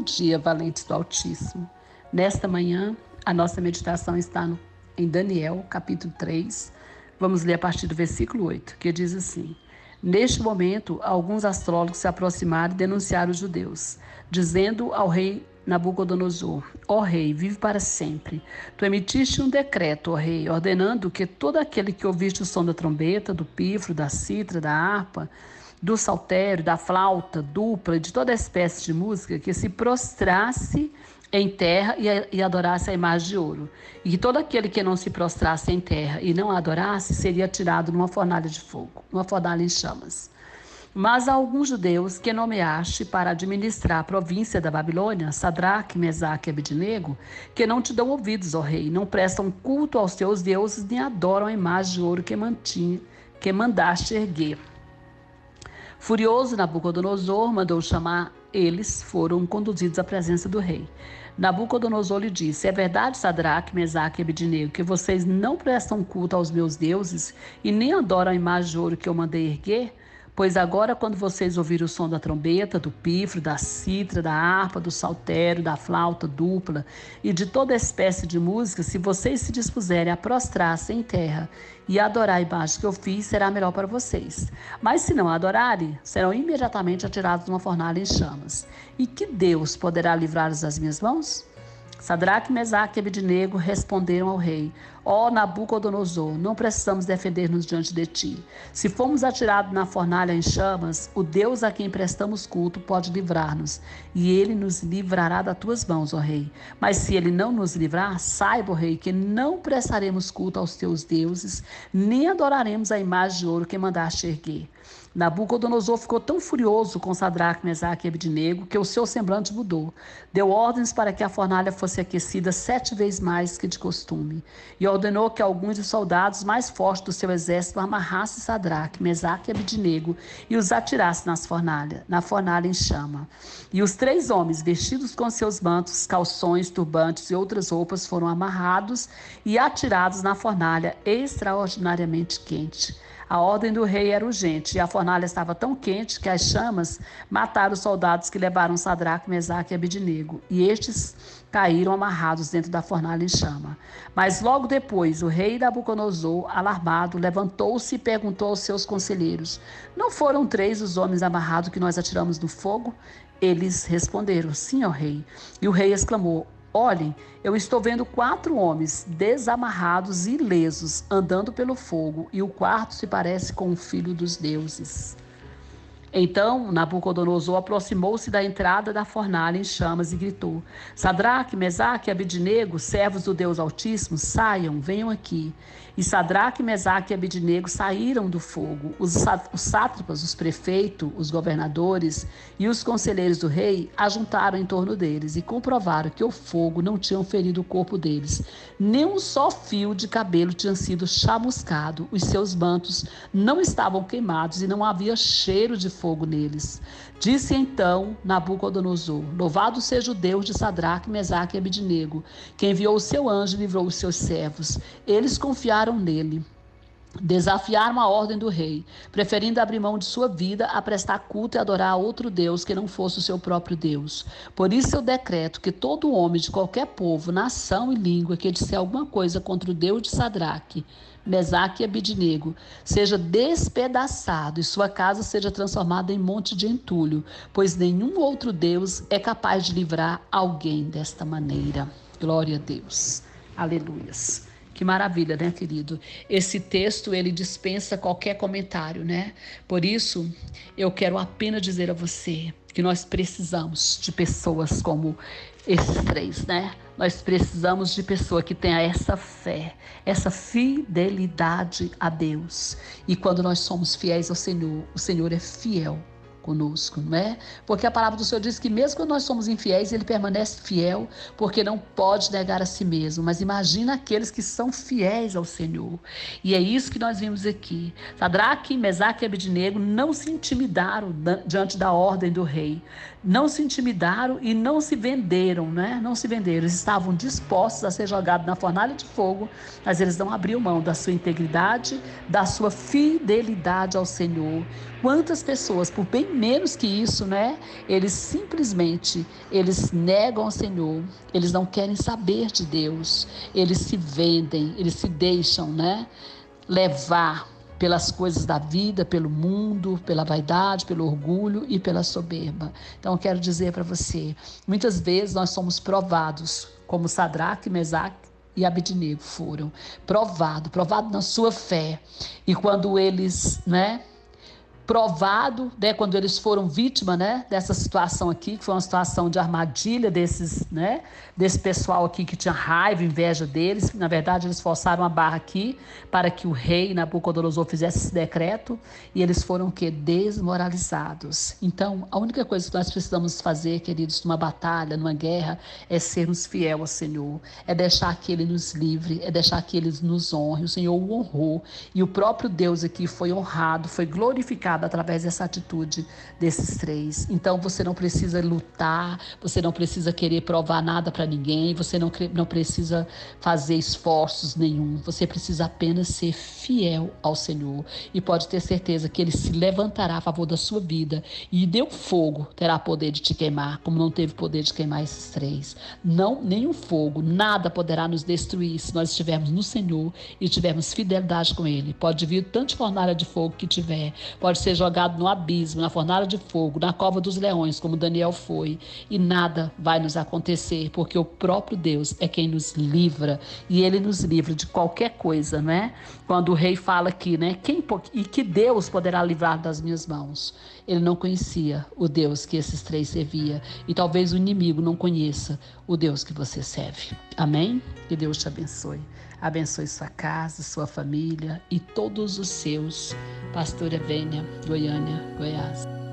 dia, valentes do Altíssimo. Nesta manhã, a nossa meditação está em Daniel, capítulo 3. Vamos ler a partir do versículo 8, que diz assim: Neste momento, alguns astrólogos se aproximaram e denunciaram os judeus, dizendo ao rei Nabucodonosor: Ó rei, vive para sempre. Tu emitiste um decreto, ó rei, ordenando que todo aquele que ouviste o som da trombeta, do pífaro, da cítara, da harpa, do saltério, da flauta dupla, de toda espécie de música, que se prostrasse em terra e adorasse a imagem de ouro. E que todo aquele que não se prostrasse em terra e não a adorasse, seria tirado numa fornalha de fogo, numa fornalha em chamas. Mas há alguns judeus que nomeaste para administrar a província da Babilônia, Sadraque, Mesaque e Abednego, que não te dão ouvidos, ó rei, não prestam culto aos teus deuses, nem adoram a imagem de ouro que mandaste erguer. Furioso, Nabucodonosor mandou chamar. Eles foram conduzidos à presença do rei. Nabucodonosor lhe disse: É verdade, Sadraque, Mesaque e Abednego, que vocês não prestam culto aos meus deuses e nem adoram a imagem de ouro que eu mandei erguer? Pois agora, quando vocês ouvirem o som da trombeta, do pífaro, da cítara, da harpa, do saltério, da flauta dupla e de toda espécie de música, se vocês se dispuserem a prostrar-se em terra e adorar a imagem que eu fiz, será melhor para vocês. Mas se não adorarem, serão imediatamente atirados numa fornalha em chamas. E que Deus poderá livrá-los das minhas mãos? Sadraque, Mesaque e Abednego responderam ao rei: Ó Nabucodonosor, não precisamos defender-nos diante de ti. Se formos atirados na fornalha em chamas, o Deus a quem prestamos culto pode livrar-nos, e ele nos livrará das tuas mãos, ó rei. Mas se ele não nos livrar, saiba, ó rei, que não prestaremos culto aos teus deuses, nem adoraremos a imagem de ouro que mandaste erguer. Nabucodonosor ficou tão furioso com Sadraque, Mesaque e Abednego que o seu semblante mudou. Deu ordens para que a fornalha fosse aquecida 7 vezes mais que de costume. E ordenou que alguns dos soldados mais fortes do seu exército amarrassem Sadraque, Mesaque e Abednego e os atirassem na fornalha em chama. E os 3 homens, vestidos com seus mantos, calções, turbantes e outras roupas, foram amarrados e atirados na fornalha extraordinariamente quente. A ordem do rei era urgente, e a fornalha estava tão quente que as chamas mataram os soldados que levaram Sadraque, Mesaque e Abednego, e estes caíram amarrados dentro da fornalha em chama. Mas logo depois, o rei Nabucodonosor, alarmado, levantou-se e perguntou aos seus conselheiros: Não foram 3 os homens amarrados que nós atiramos no fogo? Eles responderam: Sim, ó rei. E o rei exclamou: Olhem, eu estou vendo 4 homens desamarrados e ilesos andando pelo fogo, e o quarto se parece com o filho dos deuses. Então Nabucodonosor aproximou-se da entrada da fornalha em chamas e gritou: Sadraque, Mesaque e Abednego, servos do Deus Altíssimo, saiam, venham aqui. E Sadraque, Mesaque e Abednego saíram do fogo. Os sátrapas, os prefeitos, os governadores e os conselheiros do rei ajuntaram em torno deles e comprovaram que o fogo não tinha ferido o corpo deles. Nem um só fio de cabelo tinha sido chamuscado. Os seus mantos não estavam queimados e não havia cheiro de fogo neles. Disse então Nabucodonosor: Louvado seja o Deus de Sadraque, Mesaque e Abednego, que enviou o seu anjo e livrou os seus servos. Eles confiaram nele. Desafiaram a ordem do rei, preferindo abrir mão de sua vida a prestar culto e adorar a outro Deus que não fosse o seu próprio Deus. Por isso eu decreto que todo homem de qualquer povo, nação e língua que disser alguma coisa contra o Deus de Sadraque, Mesaque e Abednego seja despedaçado e sua casa seja transformada em monte de entulho, pois nenhum outro Deus é capaz de livrar alguém desta maneira. Glória a Deus. Aleluias. Que maravilha, né, querido? Esse texto, ele dispensa qualquer comentário, né? Por isso, eu quero apenas dizer a você que nós precisamos de pessoas como esses 3, né? Nós precisamos de pessoa que tenha essa fé, essa fidelidade a Deus. E quando nós somos fiéis ao Senhor, o Senhor é fiel conosco, não é? Porque a palavra do Senhor diz que mesmo quando nós somos infiéis, Ele permanece fiel, porque não pode negar a si mesmo. Mas imagina aqueles que são fiéis ao Senhor. E é isso que nós vimos aqui. Sadraque, Mesaque e Abednego não se intimidaram diante da ordem do rei. Não se intimidaram e não se venderam, né? Não se venderam. Eles estavam dispostos a ser jogados na fornalha de fogo, mas eles não abriam mão da sua integridade, da sua fidelidade ao Senhor. Quantas pessoas, por bem menos que isso, né? Eles negam ao Senhor, eles não querem saber de Deus, eles se vendem, eles se deixam, né, levar pelas coisas da vida, pelo mundo, pela vaidade, pelo orgulho e pela soberba. Então eu quero dizer para você, muitas vezes nós somos provados, como Sadraque, Mesaque e Abednego foram, provado na sua fé. E quando eles, né, provado, né, quando eles foram vítima, né, dessa situação aqui, que foi uma situação de armadilha desses, né, desse pessoal aqui que tinha raiva, inveja deles. Na verdade, eles forçaram a barra aqui para que o rei Nabucodonosor fizesse esse decreto, e eles foram o quê? Desmoralizados. Então, a única coisa que nós precisamos fazer, queridos, numa batalha, numa guerra, é sermos fiel ao Senhor, é deixar que Ele nos livre, é deixar que Ele nos honre. O Senhor o honrou, e o próprio Deus aqui foi honrado, foi glorificado através dessa atitude desses três. Então você não precisa lutar, você não precisa querer provar nada para ninguém, você não precisa fazer esforços nenhum, você precisa apenas ser fiel ao Senhor, e pode ter certeza que Ele se levantará a favor da sua vida, e nenhum fogo terá poder de te queimar, como não teve poder de queimar esses três. Não, nenhum fogo, nada poderá nos destruir se nós estivermos no Senhor e tivermos fidelidade com Ele. Pode vir tanta fornalha de fogo que tiver, pode ser jogado no abismo, na fornalha de fogo, na cova dos leões, como Daniel foi, e nada vai nos acontecer, porque o próprio Deus é quem nos livra, e Ele nos livra de qualquer coisa, né? Quando o rei fala aqui, né, e que Deus poderá livrar das minhas mãos. Ele não conhecia o Deus que esses três serviam, e talvez o inimigo não conheça o Deus que você serve. Amém? Que Deus te abençoe. Abençoe sua casa, sua família e todos os seus. Pastora Vênia, Goiânia, Goiás.